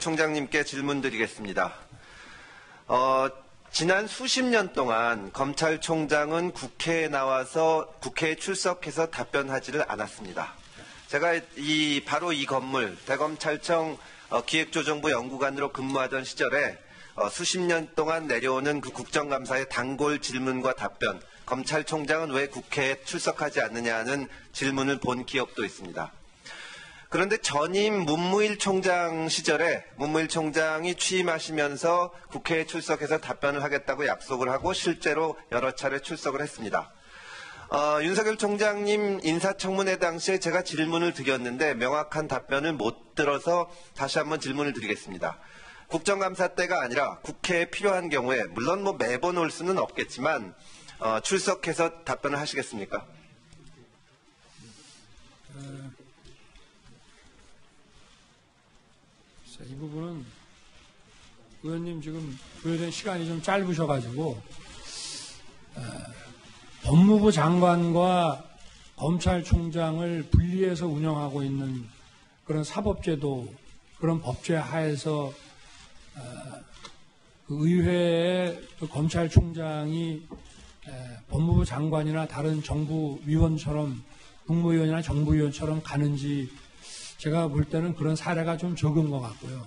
총장님께 질문드리겠습니다. 지난 수십 년 동안 검찰총장은 국회에 나와서 국회에 출석해서 답변하지를 않았습니다. 제가 바로 이 건물 대검찰청 기획조정부 연구관으로 근무하던 시절에 수십 년 동안 내려오는 그 국정감사의 단골 질문과 답변, 검찰총장은 왜 국회에 출석하지 않느냐는 질문을 본 기억도 있습니다. 그런데 전임 문무일 총장 시절에 문무일 총장이 취임하시면서 국회에 출석해서 답변을 하겠다고 약속을 하고 실제로 여러 차례 출석을 했습니다. 윤석열 총장님 인사청문회 당시에 제가 질문을 드렸는데 명확한 답변을 못 들어서 다시 한번 질문을 드리겠습니다. 국정감사 때가 아니라 국회에 필요한 경우에 물론 매번 올 수는 없겠지만 출석해서 답변을 하시겠습니까? 이 부분은 의원님 지금 부여된 시간이 좀 짧으셔가지고 법무부 장관과 검찰총장을 분리해서 운영하고 있는 그런 사법제도, 그런 법제 하에서 의회의 검찰총장이 법무부 장관이나 다른 정부위원처럼 국무위원이나 정부위원처럼 가는지 제가 볼 때는 그런 사례가 좀 적은 것 같고요.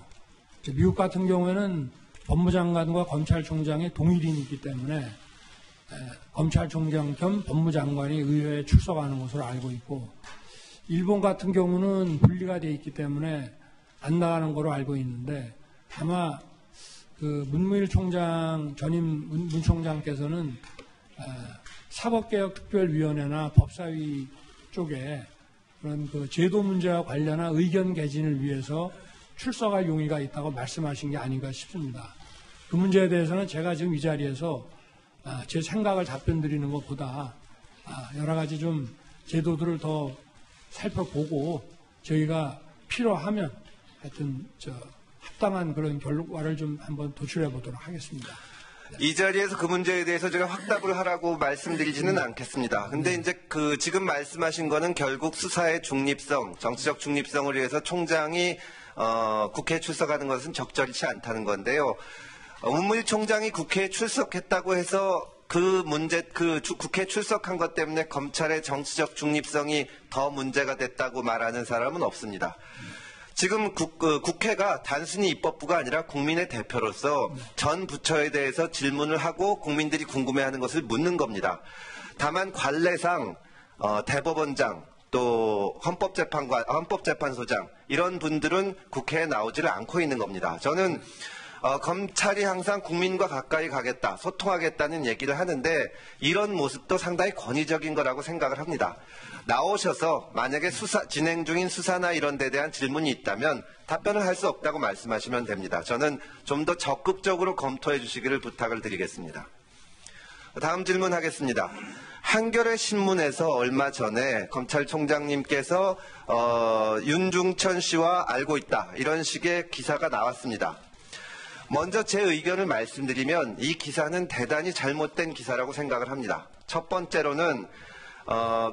미국 같은 경우에는 법무장관과 검찰총장의 동일인이 있기 때문에 검찰총장 겸 법무장관이 의회에 출석하는 것으로 알고 있고, 일본 같은 경우는 분리가 되어 있기 때문에 안 나가는 것으로 알고 있는데, 아마 그 문무일 총장, 전임 문 총장께서는 사법개혁특별위원회나 법사위 쪽에 그런 그 제도 문제와 관련한 의견 개진을 위해서 출석할 용의가 있다고 말씀하신 게 아닌가 싶습니다. 그 문제에 대해서는 제가 지금 이 자리에서 제 생각을 답변 드리는 것보다 여러 가지 좀 제도들을 더 살펴보고 저희가 필요하면 하여튼 합당한 그런 결과를 좀 한번 도출해 보도록 하겠습니다. 이 자리에서 그 문제에 대해서 제가 확답을 하라고 말씀드리지는 않겠습니다. 근데 이제 지금 말씀하신 거는 결국 수사의 중립성, 정치적 중립성을 위해서 총장이 국회에 출석하는 것은 적절치 않다는 건데요. 문무일 총장이 국회에 출석했다고 해서 국회에 출석한 것 때문에 검찰의 정치적 중립성이 더 문제가 됐다고 말하는 사람은 없습니다. 지금 국회가 단순히 입법부가 아니라 국민의 대표로서 전 부처에 대해서 질문을 하고 국민들이 궁금해하는 것을 묻는 겁니다. 다만 관례상 대법원장 또 헌법재판소장 이런 분들은 국회에 나오지를 않고 있는 겁니다. 저는 검찰이 항상 국민과 가까이 가겠다, 소통하겠다는 얘기를 하는데 이런 모습도 상당히 권위적인 거라고 생각을 합니다. 나오셔서 만약에 진행 중인 수사나 이런 데 대한 질문이 있다면 답변을 할 수 없다고 말씀하시면 됩니다. 저는 좀 더 적극적으로 검토해 주시기를 부탁을 드리겠습니다. 다음 질문하겠습니다. 한겨레 신문에서 얼마 전에 검찰총장님께서 윤중천 씨와 알고 있다 이런 식의 기사가 나왔습니다. 먼저 제 의견을 말씀드리면 이 기사는 대단히 잘못된 기사라고 생각을 합니다. 첫 번째로는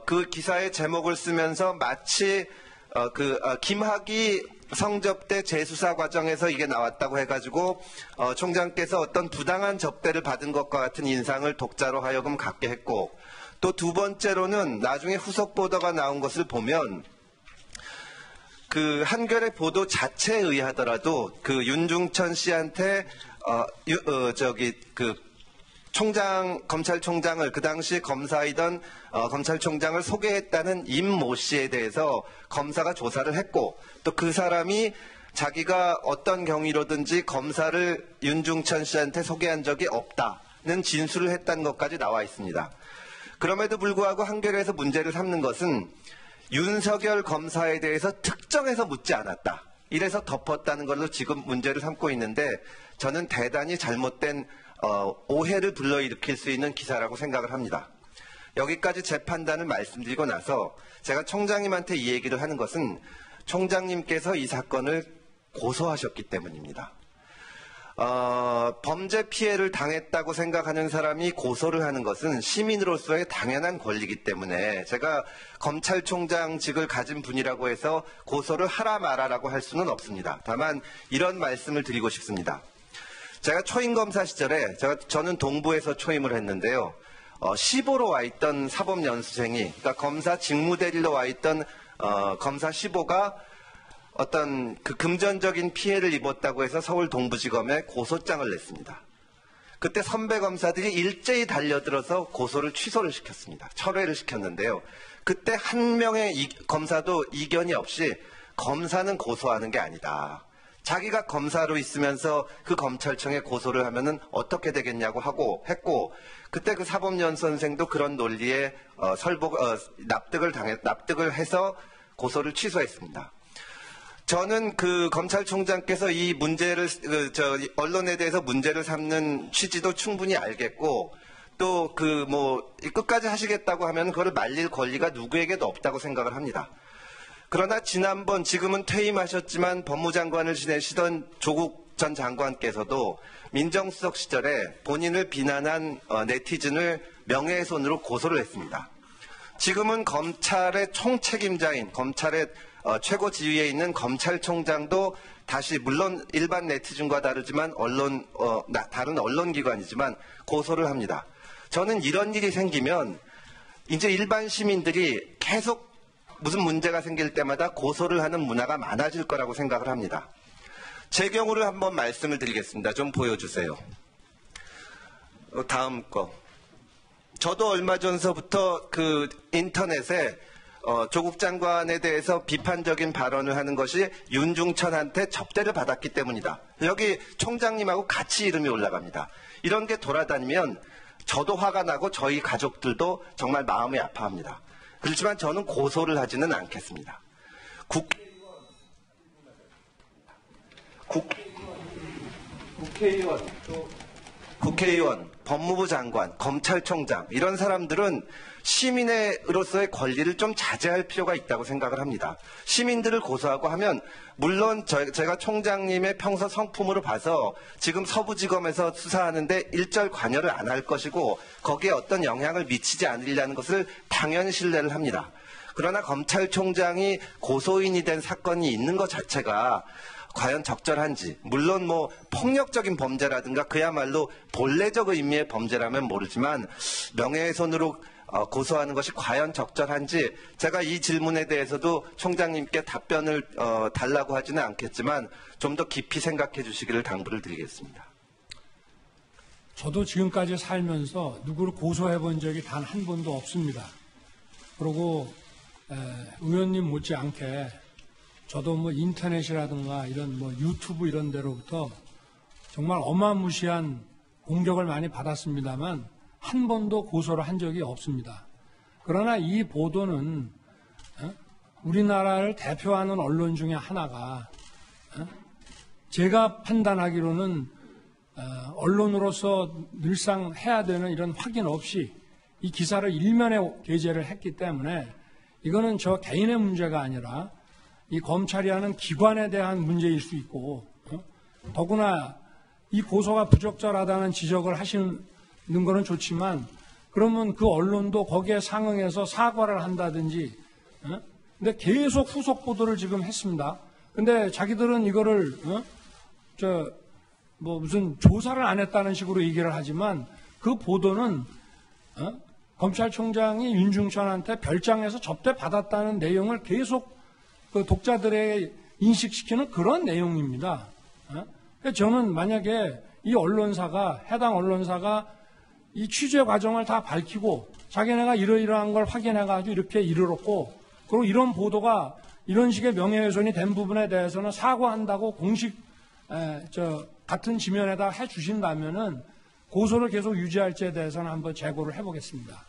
그 기사의 제목을 쓰면서 마치 김학의 성접대 재수사 과정에서 이게 나왔다고 해가지고 총장께서 어떤 부당한 접대를 받은 것과 같은 인상을 독자로 하여금 갖게 했고, 또 두 번째로는 나중에 후속 보도가 나온 것을 보면 그 한겨레 보도 자체에 의하더라도 그 윤중천 씨한테 검찰총장을 그 당시 검사이던 검찰총장을 소개했다는 임모 씨에 대해서 검사가 조사를 했고, 또 그 사람이 자기가 어떤 경위로든지 검사를 윤중천 씨한테 소개한 적이 없다는 진술을 했다는 것까지 나와 있습니다. 그럼에도 불구하고 한겨레에서 문제를 삼는 것은 윤석열 검사에 대해서 특정해서 묻지 않았다, 이래서 덮었다는 걸로 지금 문제를 삼고 있는데, 저는 대단히 잘못된 오해를 불러일으킬 수 있는 기사라고 생각을 합니다. 여기까지 제 판단을 말씀드리고 나서 제가 총장님한테 이 얘기를 하는 것은 총장님께서 이 사건을 고소하셨기 때문입니다. 범죄 피해를 당했다고 생각하는 사람이 고소를 하는 것은 시민으로서의 당연한 권리이기 때문에 제가 검찰총장직을 가진 분이라고 해서 고소를 하라 마라라고 할 수는 없습니다. 다만 이런 말씀을 드리고 싶습니다. 제가 초임검사 시절에 저는 동부에서 초임을 했는데요. 시보로 와 있던 사법연수생이, 그러니까 검사 직무대리로 와 있던 검사 시보가 어떤 그 금전적인 피해를 입었다고 해서 서울 동부지검에 고소장을 냈습니다. 그때 선배 검사들이 일제히 달려들어서 고소를 취소를 시켰습니다. 철회를 시켰는데요. 그때 한 명의 검사도 이견이 없이 검사는 고소하는 게 아니다. 자기가 검사로 있으면서 그 검찰청에 고소를 하면은 어떻게 되겠냐고 했고, 그때 그 사법연 선생도 그런 논리에 납득을 해서 고소를 취소했습니다. 저는 그 검찰총장께서 이 문제를 언론에 대해서 문제를 삼는 취지도 충분히 알겠고, 또 끝까지 하시겠다고 하면 그걸 말릴 권리가 누구에게도 없다고 생각을 합니다. 그러나 지난번, 지금은 퇴임하셨지만 법무장관을 지내시던 조국 전 장관께서도 민정수석 시절에 본인을 비난한 네티즌을 명예훼손으로 고소를 했습니다. 지금은 검찰의 총책임자인, 검찰의 최고 지위에 있는 검찰총장도 다시, 물론 일반 네티즌과 다르지만 다른 언론기관이지만 고소를 합니다. 저는 이런 일이 생기면 이제 일반 시민들이 계속 무슨 문제가 생길 때마다 고소를 하는 문화가 많아질 거라고 생각을 합니다. 제 경우를 한번 말씀을 드리겠습니다. 좀 보여주세요. 다음 거. 저도 얼마 전서부터 그 인터넷에 조국 장관에 대해서 비판적인 발언을 하는 것이 윤중천한테 접대를 받았기 때문이다. 여기 총장님하고 같이 이름이 올라갑니다. 이런 게 돌아다니면 저도 화가 나고 저희 가족들도 정말 마음이 아파합니다. 그렇지만 저는 고소를 하지는 않겠습니다. 국회의원, 법무부 장관, 검찰총장, 이런 사람들은 시민으로서의 권리를 좀 자제할 필요가 있다고 생각을 합니다. 시민들을 고소하고 하면 물론 제가 총장님의 평소 성품으로 봐서 지금 서부지검에서 수사하는데 일절 관여를 안 할 것이고 거기에 어떤 영향을 미치지 않으려는 것을 당연히 신뢰를 합니다. 그러나 검찰총장이 고소인이 된 사건이 있는 것 자체가 과연 적절한지, 물론 폭력적인 범죄라든가 그야말로 본래적 의미의 범죄라면 모르지만 명예훼손으로 고소하는 것이 과연 적절한지, 제가 이 질문에 대해서도 총장님께 답변을 달라고 하지는 않겠지만 좀 더 깊이 생각해 주시기를 당부를 드리겠습니다. 저도 지금까지 살면서 누구를 고소해 본 적이 단 한 번도 없습니다. 그리고 의원님 못지않게 저도 인터넷이라든가 이런 유튜브 이런 데로부터 정말 어마무시한 공격을 많이 받았습니다만 한 번도 고소를 한 적이 없습니다. 그러나 이 보도는 우리나라를 대표하는 언론 중에 하나가 제가 판단하기로는 언론으로서 늘상 해야 되는 이런 확인 없이 이 기사를 일면에 게재를 했기 때문에 이거는 저 개인의 문제가 아니라 이 검찰이 하는 기관에 대한 문제일 수 있고, 더구나 이 고소가 부적절하다는 지적을 하시는 거는 좋지만 그러면 그 언론도 거기에 상응해서 사과를 한다든지, 근데 계속 후속 보도를 지금 했습니다. 근데 자기들은 이거를 무슨 조사를 안 했다는 식으로 얘기를 하지만 그 보도는 검찰총장이 윤중천한테 별장에서 접대 받았다는 내용을 계속 그 독자들에게 인식시키는 그런 내용입니다. 저는 만약에 이 언론사가, 해당 언론사가 이 취재 과정을 다 밝히고 자기네가 이러이러한 걸 확인해가지고 이렇게 이르렀고, 그리고 이런 보도가 이런 식의 명예훼손이 된 부분에 대해서는 사과한다고 공식 같은 지면에다 해주신다면은 고소를 계속 유지할지에 대해서는 한번 재고를 해보겠습니다.